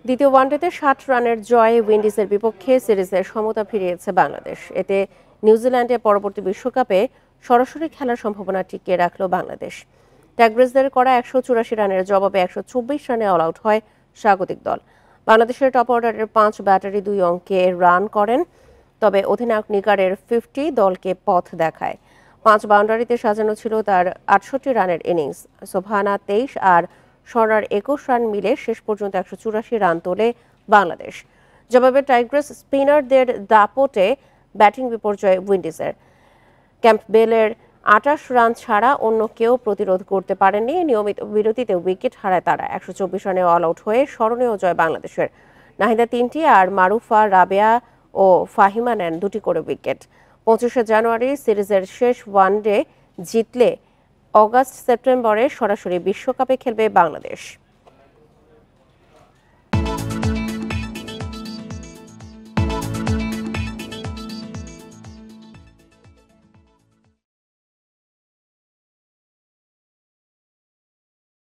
দ্বিতীয় ওয়ানডেতে ৬০ রানের জয়ে উইন্ডিজের বিপক্ষে সিরিজের সমতা ফিরিয়েছে বাংলাদেশ। এতে নিউজিল্যান্ডে পরবর্তী বিশ্বকাপে সরাসরি খেলার সম্ভাবনা টিকিয়ে রাখল বাংলাদেশ। ট্যাগব্রেজদের করা ১৮৪ রানের জবাবে ১২৪ রানে অল আউট হয় স্বাগতিক দল। বাংলাদেশের টপ অর্ডারের ৫ ব্যাটারি ২ অঙ্কে রান করেন, তবে অধিনায়ক নিগারের 50 দলকে পথ দেখায়। ৫ বাউন্ডারিতে সাজানো ছিল তার ৬৮ রানের ইনিংস। সোভানা ২৩ আর স্বর্ণার ২১ রান মিলে শেষ পর্যন্ত ১৮৪ রান তোলে বাংলাদেশ। জবাবে টাইগ্রেস স্পিনারদের দাপটে ব্যাটিং বিপর্যয় উইন্ডিজের। ক্যাম্পবেলের ২৮ রান ছাড়া অন্য কেউ প্রতিরোধ করতে পারেননি। নিয়মিত বিরতিতে উইকেট হারায় তারা। ১২৪ রানে অল আউট হয়ে স্মরণীয় জয় বাংলাদেশের। নাহিদা ৩টি আর মারুফা, রাবেয়া ও ফাহিমা নেন ২টি করে উইকেট। ২৫শে জানুয়ারি সিরিজের শেষ ওয়ানডে জিতলে অগাস্ট-সেপ্টেম্বরে সরাসরি বিশ্বকাপে খেলবে বাংলাদেশ।